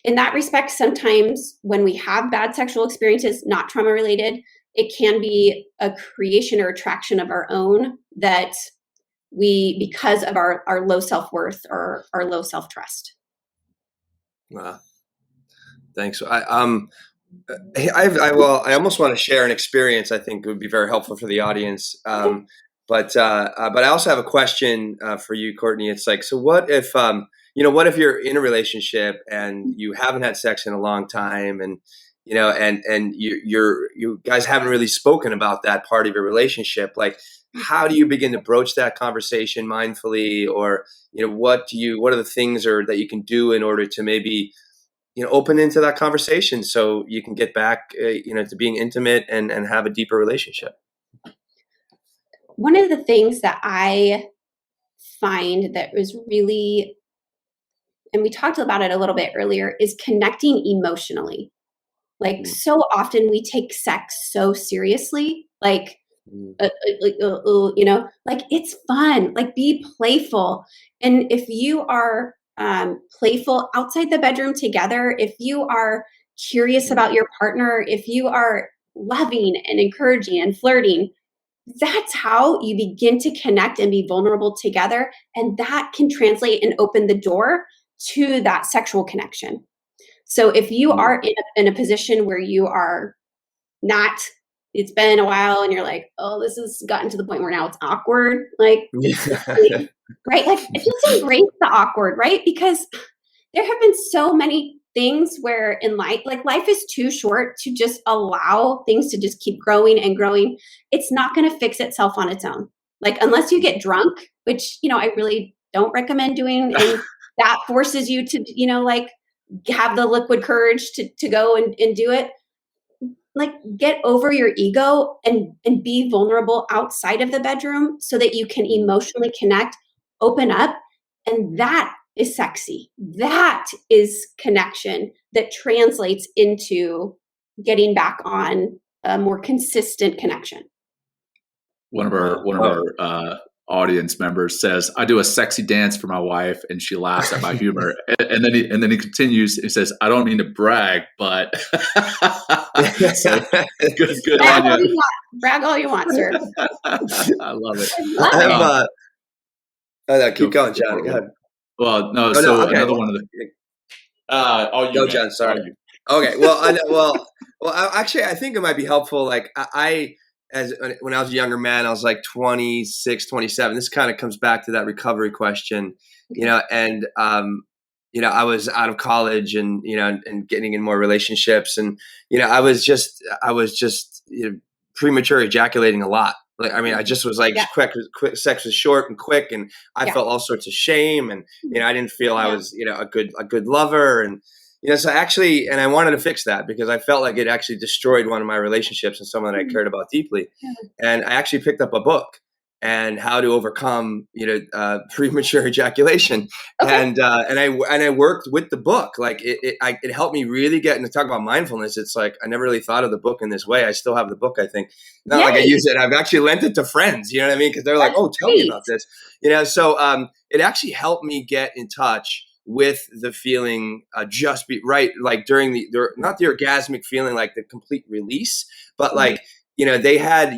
in that respect, sometimes when we have bad sexual experiences, not trauma related, it can be a creation or attraction of our own that because of our low self-worth or our low self-trust. Wow. Thanks. I almost want to share an experience I think would be very helpful for the audience. But I also have a question for you, Courtney. It's like, so what if, what if you're in a relationship and you haven't had sex in a long time, and you guys haven't really spoken about that part of your relationship? Like, how do you begin to broach that conversation mindfully, or what are the things that you can do in order to maybe open into that conversation so you can get back to being intimate and have a deeper relationship? One of the things that I find that was really, and we talked about it a little bit earlier, is connecting emotionally. Like, so often we take sex so seriously, like it's fun, like, be playful. And if you are playful outside the bedroom together, if you are curious about your partner, if you are loving and encouraging and flirting, that's how you begin to connect and be vulnerable together. And that can translate and open the door to that sexual connection. So if you are in a position where you are not, it's been a while and you're like, oh, this has gotten to the point where now it's awkward. Like, right? Like, just embrace the awkward, right? Because there have been so many things where in life, like, life is too short to just allow things to just keep growing and growing. It's not going to fix itself on its own. Like, unless you get drunk, which, I really don't recommend doing. And that forces you to, have the liquid courage to go and do it. Like, get over your ego and be vulnerable outside of the bedroom so that you can emotionally connect, open up. And that is sexy. That is connection that translates into getting back on a more consistent connection. One of our audience members says, "I do a sexy dance for my wife, and she laughs at my humor." and then he continues. He says, "I don't mean to brag, but so, good on you. Brag all you want, sir." I love it. Keep going, John. Go ahead. Well, no. Okay. Another one of the. No, John. Sorry. Okay. Well, actually, I think it might be helpful. Like, when I was a younger man, I was like 26, 27. This kind of comes back to that recovery question, and I was out of college and and getting in more relationships, and I was just premature ejaculating a lot. Like, I mean, I just was like, quick, sex was short and quick, and I felt all sorts of shame, and I didn't feel I was a good lover, and so actually, and I wanted to fix that because I felt like it actually destroyed one of my relationships and someone that I cared about deeply, and I actually picked up a book and how to overcome premature ejaculation, and I worked with the book. Like, it helped me really get into talk about mindfulness. It's like I never really thought of the book in this way. I still have the book. I think not like I use it. I've actually lent it to friends. You know what I mean? Because they're like, "Oh, tell me about this." So it actually helped me get in touch with the feeling, just be right, like during not the orgasmic feeling, like the complete release, but like they had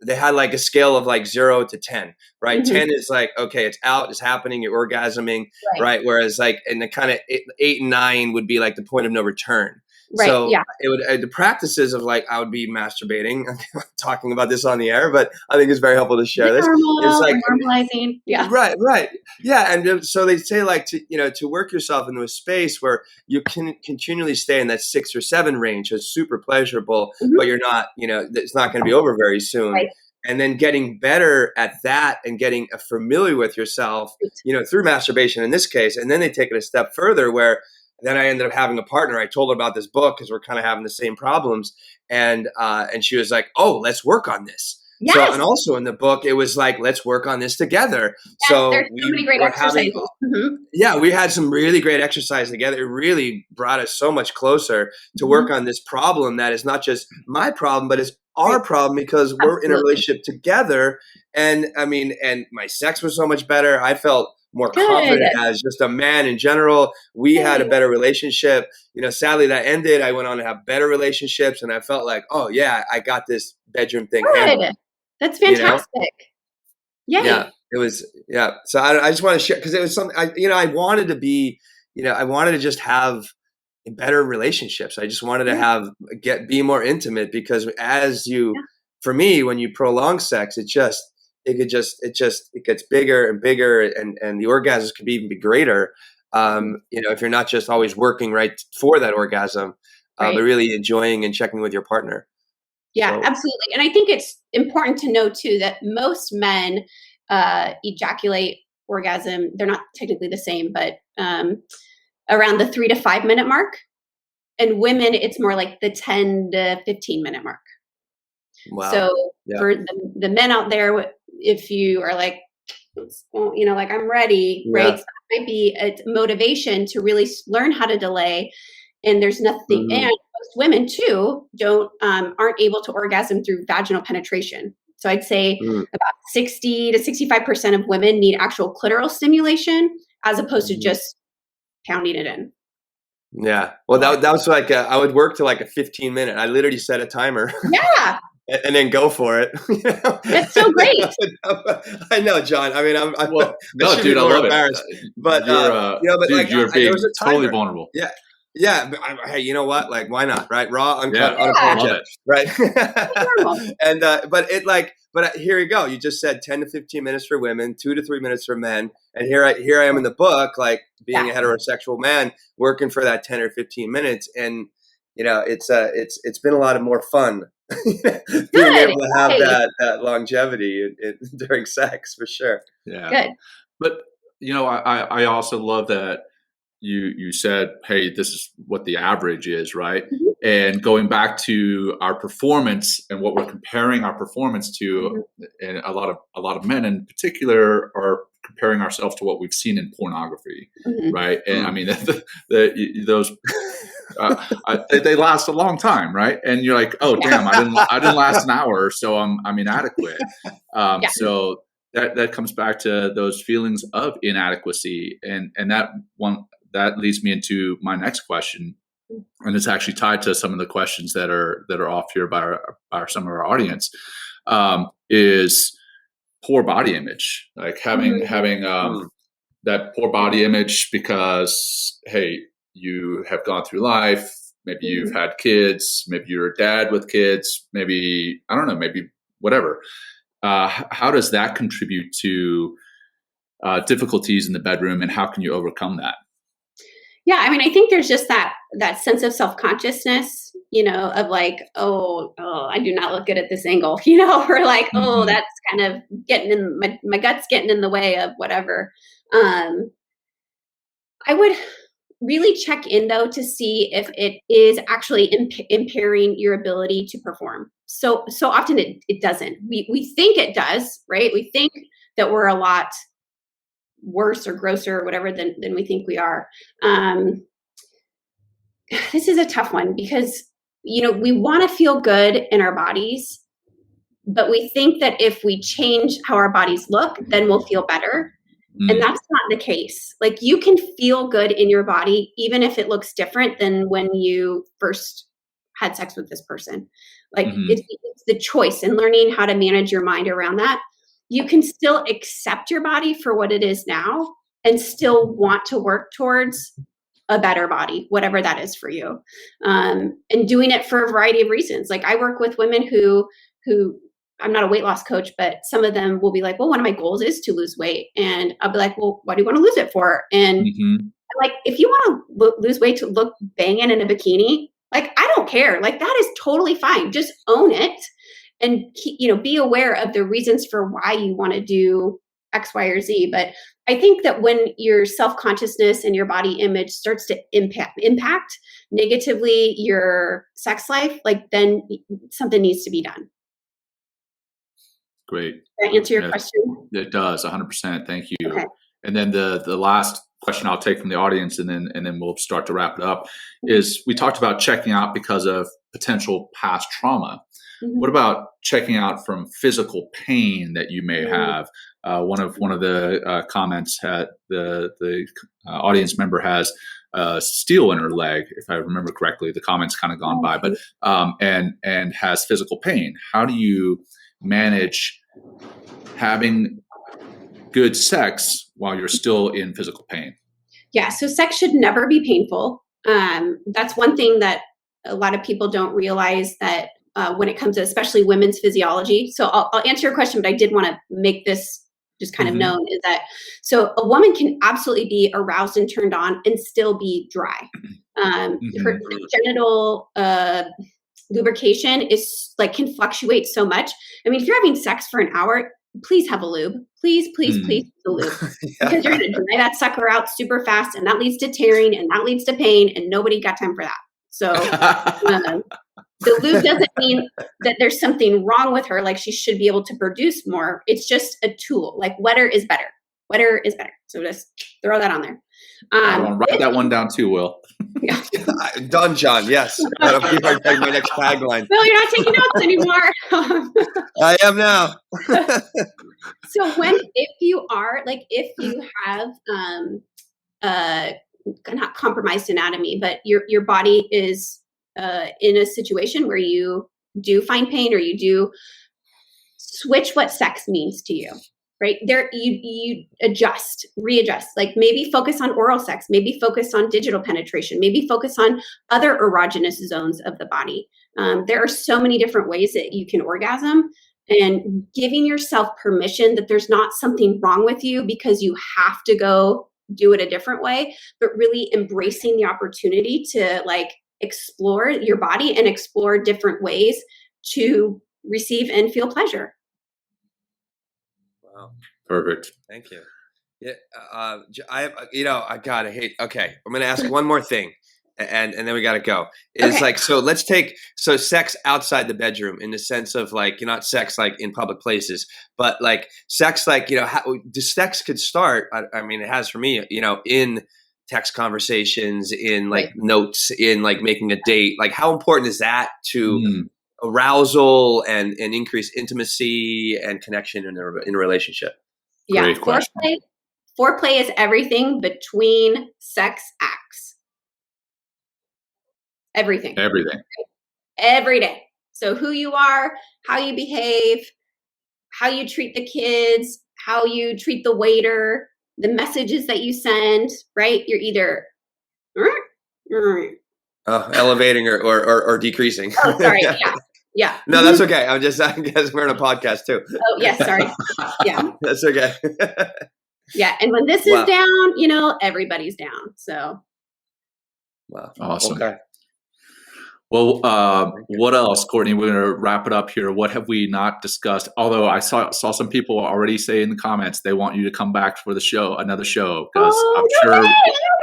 like a scale of like 0 to 10, right? 10 is like, okay, it's out, it's happening, you're orgasming, right? Whereas like, and the kind of 8 and 9 would be like the point of no return. Right. So it would, the practices of like, I would be masturbating. I'm talking about this on the air, but I think it's very helpful to share this. It's like normalizing. Yeah. Right. Yeah. And so they say like to work yourself into a space where you can continually stay in that 6 or 7 range is super pleasurable, but you're not, it's not going to be over very soon. Right. And then getting better at that and getting familiar with yourself, through masturbation in this case. And then they take it a step further where then I ended up having a partner. I told her about this book because we're kind of having the same problems. And she was like, "Oh, let's work on this." Yes. So, and also in the book, it was like, let's work on this together. Yes, So there's so many great exercises. Yeah, we had some really great exercise together. It really brought us so much closer to work on this problem that is not just my problem, but is our problem, because we're in a relationship together. And I mean, and my sex was so much better. I felt more confident as just a man in general. We had a better relationship. You know, sadly that ended. I went on to have better relationships, and I felt like, oh yeah, I got this bedroom thing handled. That's fantastic. You know? Yeah, it was. Yeah. So I just want to share, because it was something I wanted to be, I wanted to just have better relationships. I just wanted to be more intimate, because for me, when you prolong sex, it gets bigger and bigger, and the orgasms could even be greater. If you're not just always working right for that orgasm, but really enjoying and checking with your partner. Yeah, absolutely. And I think it's important to know too that most men ejaculate orgasm. They're not technically the same, but around the 3 to 5 minute mark. And women, it's more like the 10 to 15 minute mark. Wow. So for the men out there, if you are like, like I'm ready, right? So that might be a motivation to really learn how to delay. And there's nothing, and most women too aren't able to orgasm through vaginal penetration. So I'd say about 60 to 65% of women need actual clitoral stimulation, as opposed to just pounding it in. Yeah. Well, that was like, I would work to like a 15-minute. I literally set a timer. Yeah. And then go for it. That's so great. I know, John. I mean, I love it. But you're being totally vulnerable. Yeah. Yeah. Hey, you know what? Like, why not? Right? Raw, uncut, unapologetic. Right. But here you go. You just said 10 to 15 minutes for women, 2 to 3 minutes for men. And here I am in the book, like being a heterosexual man, working for that 10 or 15 minutes. And, it's been a lot of more fun being able to have that longevity during sex, for sure. Yeah. Good. But, I also love that you said, hey, this is what the average is, right? Mm-hmm. And going back to our performance and what we're comparing our performance to, and a lot of men in particular are comparing ourselves to what we've seen in pornography, right? And I mean, those they last a long time, right? And you're like, oh damn, I didn't last an hour, so I'm inadequate. So that comes back to those feelings of inadequacy, and that leads me into my next question, and it's actually tied to some of the questions that are off here by some of our audience. Is poor body image, like having that poor body image because, hey, you have gone through life, maybe you've had kids, maybe you're a dad with kids, maybe, I don't know, maybe whatever. How does that contribute to difficulties in the bedroom, and how can you overcome that? Yeah, I mean, I think there's just that sense of self-consciousness, of like, oh, I do not look good at this angle, or like, oh, that's kind of getting in my gut's getting in the way of whatever. I would really check in though to see if it is actually impairing your ability to perform. So often it doesn't. We think it does, right? We think that we're a lot worse or grosser or whatever than we think we are. This is a tough one because, we want to feel good in our bodies, but we think that if we change how our bodies look, then we'll feel better. And that's not the case. Like, you can feel good in your body, even if it looks different than when you first had sex with this person. Like it's the choice, and learning how to manage your mind around that. You can still accept your body for what it is now and still want to work towards a better body, whatever that is for you. And doing it for a variety of reasons. Like, I work with women who I'm not a weight loss coach, but some of them will be like, well, one of my goals is to lose weight. And I'll be like, well, what do you want to lose it for? And I'm like, if you want to lose weight to look banging in a bikini, like, I don't care. Like, that is totally fine. Just own it. And, be aware of the reasons for why you want to do X, Y, or Z. But I think that when your self-consciousness and your body image starts to impact negatively your sex life, like, then something needs to be done. Great. Did I answer your question? It does, 100%. Thank you. Okay. And then the last question I'll take from the audience, and then we'll start to wrap it up, is we talked about checking out because of potential past trauma. Mm-hmm. What about checking out from physical pain that you may have? One of the comments had the audience member has steel in her leg, if I remember correctly. The comment's kind of gone by, but and has physical pain. How do you manage having good sex while you're still in physical pain? Yeah, so sex should never be painful. That's one thing that a lot of people don't realize, that when it comes to especially women's physiology. So I'll answer your question, but I did want to make this just kind of known, is that so a woman can absolutely be aroused and turned on and still be dry. Her genital lubrication is like can fluctuate so much. I mean, if you're having sex for an hour, please have a lube. Please have a lube. Because you're going to dry that sucker out super fast, and that leads to tearing, and that leads to pain, and nobody got time for that. So the lube doesn't mean that there's something wrong with her, like she should be able to produce more. It's just a tool. Like wetter is better. Wetter is better. So just throw that on there. I want to write that one down too, Will. Yeah. Done, John. Yes. That'll be my next tagline. Will, you're not taking notes anymore. I am now. So if you have not compromised anatomy, but your body is in a situation where you do find pain, or you do switch what sex means to you, right? There, you readjust, like maybe focus on oral sex, maybe focus on digital penetration, maybe focus on other erogenous zones of the body. There are so many different ways that you can orgasm, and giving yourself permission that there's not something wrong with you because you have to go do it a different way, but really embracing the opportunity to like explore your body and explore different ways to receive and feel pleasure. Wow. Perfect. Thank you. Yeah. I gotta hate. Okay. I'm going to ask one more thing, and then we got to go. It's like, so let's take, sex outside the bedroom, in the sense of like, not sex like in public places, but like sex, like, how the sex could start. I mean, it has for me, in text conversations, in like notes, in like making a date. Like, how important is that to arousal and increase intimacy and connection in a relationship? Yeah. Great question. Foreplay is everything between sex acts. Everything. Every day. So who you are, how you behave, how you treat the kids, how you treat the waiter, the messages that you send, right? You're either elevating or decreasing. Oh, sorry. Yeah. No, that's okay. I guess we're on a podcast too. Oh, yes. Sorry. Yeah. That's okay. Yeah. And when this is down, everybody's down. So. Wow. Awesome. Okay. Well, what else, Courtney? We're going to wrap it up here. What have we not discussed? Although I saw some people already say in the comments they want you to come back for another show, because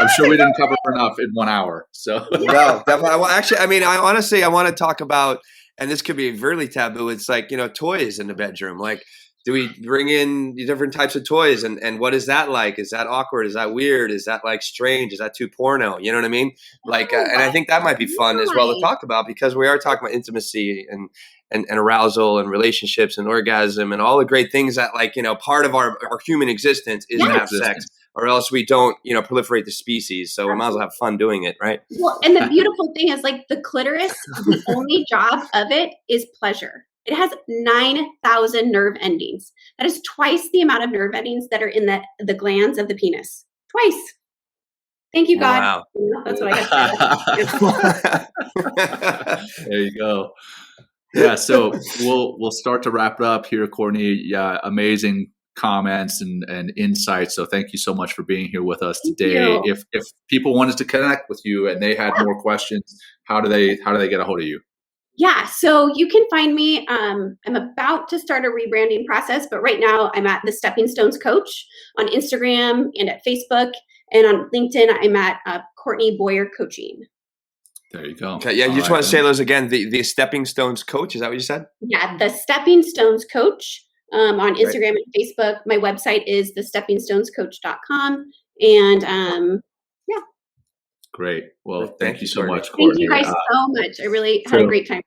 I'm sure we didn't cover enough in 1 hour. So no, definitely. Well, actually, I mean, I want to talk about, and this could be really taboo. It's like, toys in the bedroom. Like, do we bring in different types of toys, and what is that like? Is that awkward? Is that weird? Is that like strange? Is that too porno? You know what I mean? Like, and I think that might be fun as well to talk about, because we are talking about intimacy and arousal and relationships and orgasm and all the great things that, like, part of our human existence is to have sex, or else we don't, proliferate the species. So we might as well have fun doing it, right? Well, and the beautiful thing is, like, the clitoris, the only job of it is pleasure. It has 9,000 nerve endings. That is twice the amount of nerve endings that are in the glands of the penis. Twice. Thank you, God. Wow. That's what I got. There you go. Yeah, so we'll start to wrap it up here, Courtney. Yeah, amazing comments and insights. So thank you so much for being here with us today. If people wanted to connect with you and they had more questions, how do they get a hold of you? Yeah, so you can find me. I'm about to start a rebranding process, but right now I'm at the Stepping Stones Coach on Instagram and at Facebook, and on LinkedIn I'm at Courtney Boyer Coaching. There you go. Okay, yeah, you just want to say those again. The Stepping Stones Coach, is that what you said? Yeah, the Stepping Stones Coach on Instagram and Facebook. My website is thesteppingstonescoach.com. And yeah. Great. Well, thank you so much, Thank Courtney. you guys so much. I really had a great time.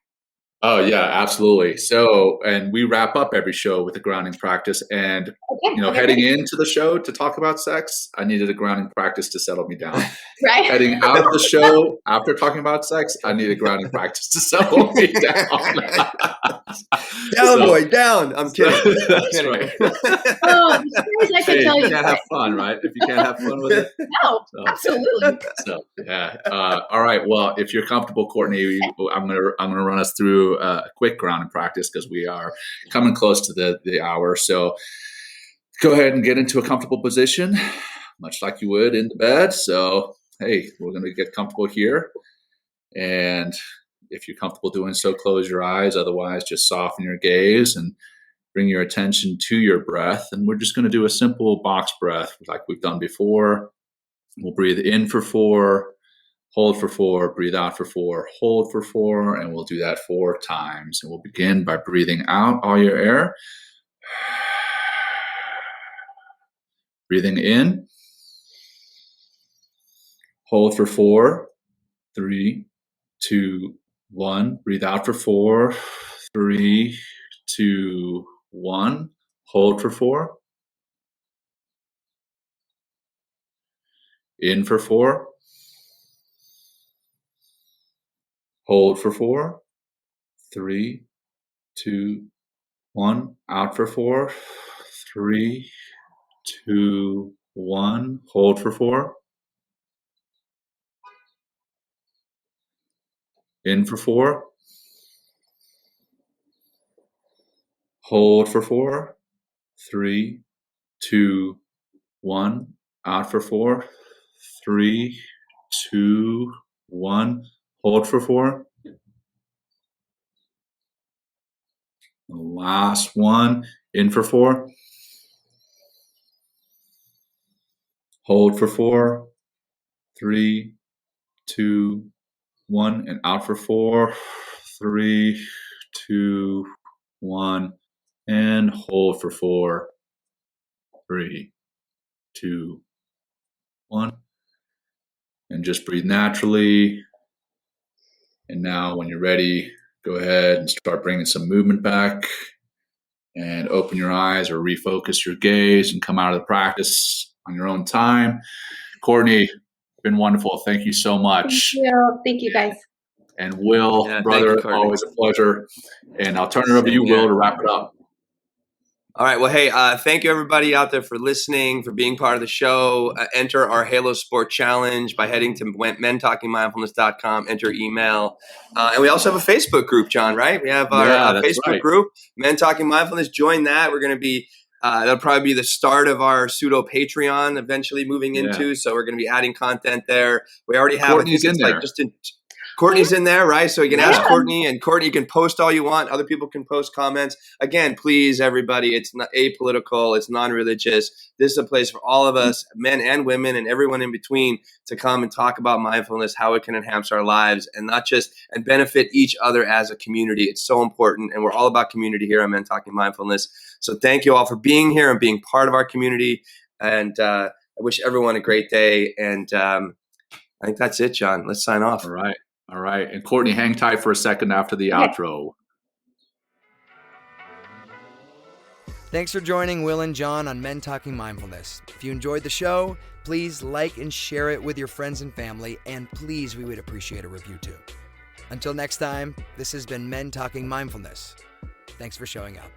Oh yeah, absolutely. So, and we wrap up every show with a grounding practice. And heading into the show to talk about sex, I needed a grounding practice to settle me down. Right. Heading out of the show after talking about sex, I need a grounding practice to settle me down. Down, boy, down. I'm kidding. That's right. Oh, I could tell you you can't have fun, right? If you can't have fun with it. No, absolutely. So yeah. All right. Well, if you're comfortable, Courtney, I'm gonna run us through a quick grounding practice because we are coming close to the hour. So go ahead and get into a comfortable position, much like you would in the bed. So hey, we're gonna get comfortable here, and if you're comfortable doing so, close your eyes. Otherwise, just soften your gaze and bring your attention to your breath. And we're just going to do a simple box breath like we've done before. We'll breathe in for 4, hold for 4, breathe out for 4, hold for 4, and we'll do that 4 times. And we'll begin by breathing out all your air. Breathing in. Hold for 4, 3, 2, 1. Breathe out for 4, 3, 2, 1. Hold for 4. In for 4. Hold for 4. 3, 2, 1. Out for 4. 3, 2, 1. Hold for 4. In for 4. Hold for 4. 3, 2, 1. Out for 4. 3, 2, 1. Hold for 4. The last one. In for 4. Hold for 4. 3, 2, 1. And out for 4. 3, 2, 1. And hold for 4. 3, 2, 1. And just breathe naturally. And now when you're ready, go ahead and start bringing some movement back and open your eyes or refocus your gaze and come out of the practice on your own time. Courtney, been wonderful. Thank you so much. Thank you guys. And Will, brother, always a pleasure. And I'll turn it over to you, Will, to wrap it up. All right. Well, hey, thank you everybody out there for listening, for being part of the show. Enter our Halo Sport Challenge by heading to mentalkingmindfulness.com, enter email. And we also have a Facebook group, John, right? We have our Facebook group, Men Talking Mindfulness. Join that. We're going to be, that'll probably be the start of our pseudo Patreon eventually moving into. So we're going to be adding content there. We already have, Courtney's in there. Courtney's in there, right? So you can ask Courtney, and Courtney, you can post all you want. Other people can post comments. Again, please, everybody, it's not apolitical. It's non-religious. This is a place for all of us, men and women and everyone in between, to come and talk about mindfulness, how it can enhance our lives and and benefit each other as a community. It's so important. And we're all about community here on Men Talking Mindfulness. So thank you all for being here and being part of our community. And I wish everyone a great day. And I think that's it, John. Let's sign off. All right. And Courtney, hang tight for a second after the outro. Thanks for joining Will and John on Men Talking Mindfulness. If you enjoyed the show, please like and share it with your friends and family. And please, we would appreciate a review too. Until next time, this has been Men Talking Mindfulness. Thanks for showing up.